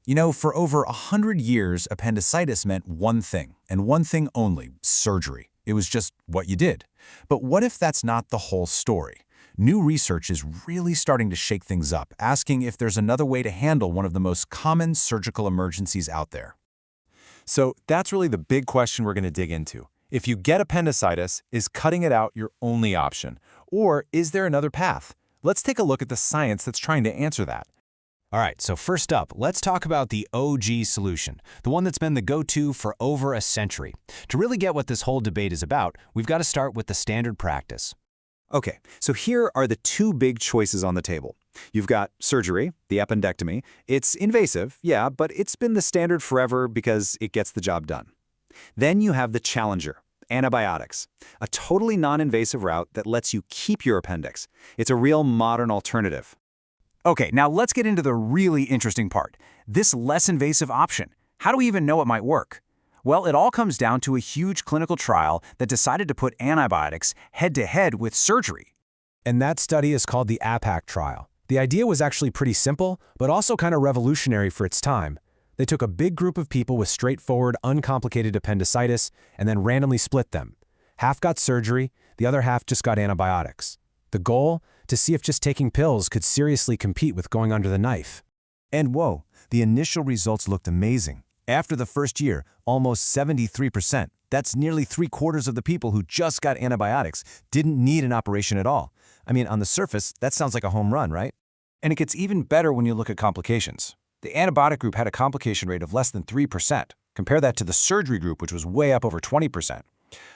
You know, for over 100 years, appendicitis meant one thing, and one thing only: surgery. It was just what you did. But what if that's not the whole story? New research is really starting to shake things up, asking if there's another way to handle one of the most common surgical emergencies out there. So that's really the big question we're going to dig into. If you get appendicitis, is cutting it out your only option? Or is there another path? Let's take a look at the science that's trying to answer that. All right, so first up, let's talk about the OG solution, the one that's been the go-to for over a century. To really get what this whole debate is about, we've got to start with the standard practice. Okay, so here are the two big choices on the table. You've got surgery, the appendectomy. It's invasive, yeah, but it's been the standard forever because it gets the job done. Then you have the challenger, antibiotics, a totally non-invasive route that lets you keep your appendix. It's a real modern alternative. Okay, now let's get into the really interesting part. This less invasive option. How do we even know it might work? Well, it all comes down to a huge clinical trial that decided to put antibiotics head-to-head with surgery. And that study is called the APPAC Trial. The idea was actually pretty simple, but also kind of revolutionary for its time. They took a big group of people with straightforward, uncomplicated appendicitis and then randomly split them. Half got surgery, the other half just got antibiotics. The goal? To see if just taking pills could seriously compete with going under the knife. And whoa, the initial results looked amazing. After the first year, almost 73%, that's nearly 3/4 of the people who just got antibiotics, didn't need an operation at all. I mean, on the surface, that sounds like a home run, right? And it gets even better when you look at complications. The antibiotic group had a complication rate of less than 3%. Compare that to the surgery group, which was way up over 20%.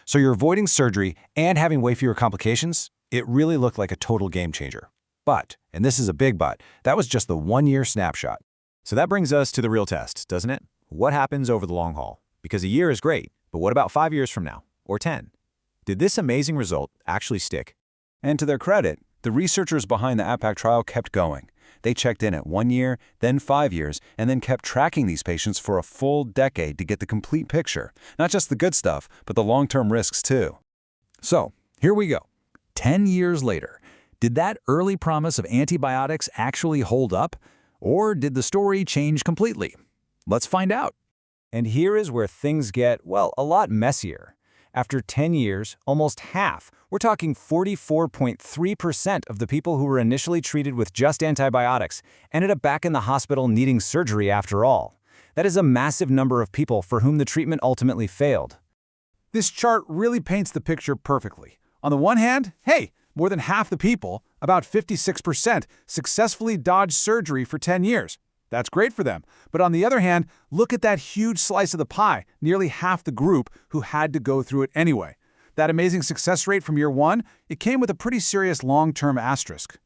So you're avoiding surgery and having way fewer complications. It really looked like a total game changer. But, and this is a big but, that was just the one-year snapshot. So that brings us to the real test, doesn't it? What happens over the long haul? Because a year is great, but what about 5 years from now? Or 10? Did this amazing result actually stick? And to their credit, the researchers behind the APPAC trial kept going. They checked in at 1 year, then 5 years, and then kept tracking these patients for a full decade to get the complete picture. Not just the good stuff, but the long-term risks too. So, here we go. 10 years later, did that early promise of antibiotics actually hold up? Or did the story change completely? Let's find out. And here is where things get, well, a lot messier. After 10 years, almost half, we're talking 44.3% of the people who were initially treated with just antibiotics ended up back in the hospital needing surgery after all. That is a massive number of people for whom the treatment ultimately failed. This chart really paints the picture perfectly. On the one hand, hey, more than half the people, about 56%, successfully dodged surgery for 10 years. That's great for them. But on the other hand, look at that huge slice of the pie, nearly half the group who had to go through it anyway. That amazing success rate from year one, it came with a pretty serious long-term asterisk.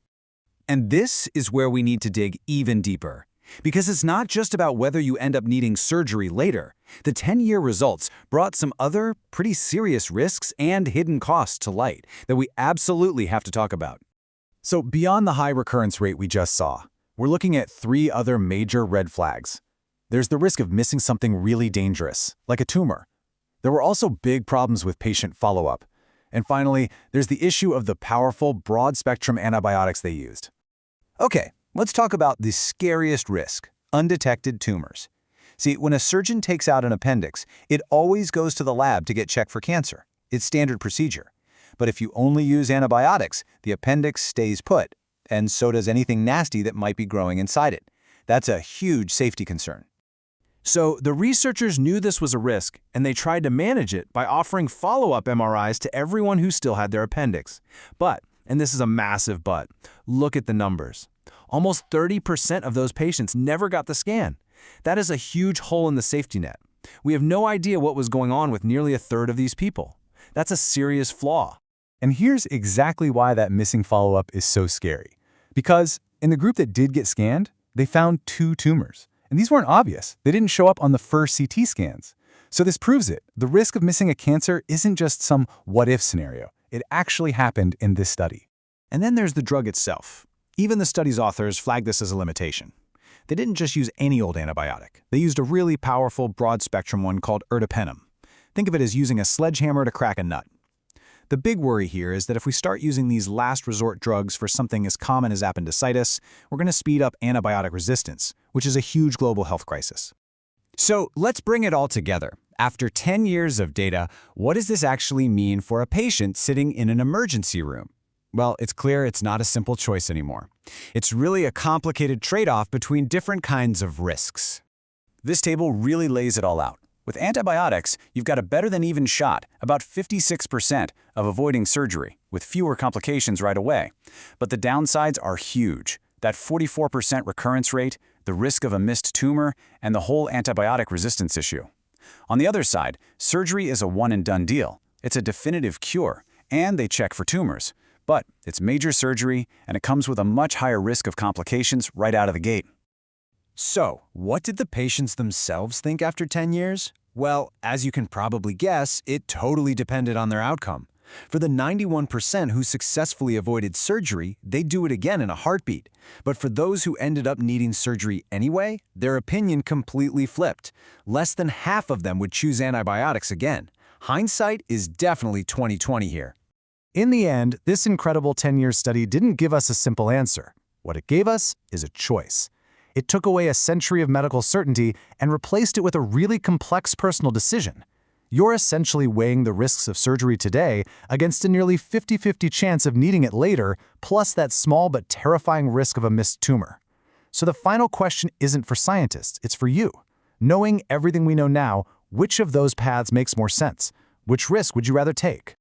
And this is where we need to dig even deeper. Because it's not just about whether you end up needing surgery later. The 10-year results brought some other pretty serious risks and hidden costs to light that we absolutely have to talk about. So beyond the high recurrence rate we just saw, we're looking at 3 other major red flags. There's the risk of missing something really dangerous, like a tumor. There were also big problems with patient follow-up. And finally, there's the issue of the powerful, broad-spectrum antibiotics they used. Okay, let's talk about the scariest risk: undetected tumors. See, when a surgeon takes out an appendix, it always goes to the lab to get checked for cancer. It's standard procedure. But if you only use antibiotics, the appendix stays put, and so does anything nasty that might be growing inside it. That's a huge safety concern. So the researchers knew this was a risk, and they tried to manage it by offering follow-up MRIs to everyone who still had their appendix. But, and this is a massive but, look at the numbers. Almost 30% of those patients never got the scan. That is a huge hole in the safety net. We have no idea what was going on with nearly 1/3 of these people. That's a serious flaw. And here's exactly why that missing follow-up is so scary. Because in the group that did get scanned, they found 2 tumors. And these weren't obvious. They didn't show up on the first CT scans. So this proves it. The risk of missing a cancer isn't just some what-if scenario. It actually happened in this study. And then there's the drug itself. Even the study's authors flagged this as a limitation. They didn't just use any old antibiotic. They used a really powerful, broad-spectrum one called ertapenem. Think of it as using a sledgehammer to crack a nut. The big worry here is that if we start using these last resort drugs for something as common as appendicitis, we're going to speed up antibiotic resistance, which is a huge global health crisis. So let's bring it all together. After 10 years of data, what does this actually mean for a patient sitting in an emergency room? Well, it's clear it's not a simple choice anymore. It's really a complicated trade-off between different kinds of risks. This table really lays it all out. With antibiotics, you've got a better-than-even shot, about 56%, of avoiding surgery, with fewer complications right away. But the downsides are huge. That 44% recurrence rate, the risk of a missed tumor, and the whole antibiotic resistance issue. On the other side, surgery is a one-and-done deal. It's a definitive cure, and they check for tumors. But it's major surgery, and it comes with a much higher risk of complications right out of the gate. So, what did the patients themselves think after 10 years? Well, as you can probably guess, it totally depended on their outcome. For the 91% who successfully avoided surgery, they'd do it again in a heartbeat. But for those who ended up needing surgery anyway, their opinion completely flipped. Less than half of them would choose antibiotics again. Hindsight is definitely 20/20 here. In the end, this incredible 10-year study didn't give us a simple answer. What it gave us is a choice. It took away a century of medical certainty and replaced it with a really complex personal decision. You're essentially weighing the risks of surgery today against a nearly 50-50 chance of needing it later, plus that small but terrifying risk of a missed tumor. So the final question isn't for scientists, it's for you. Knowing everything we know now, which of those paths makes more sense? Which risk would you rather take?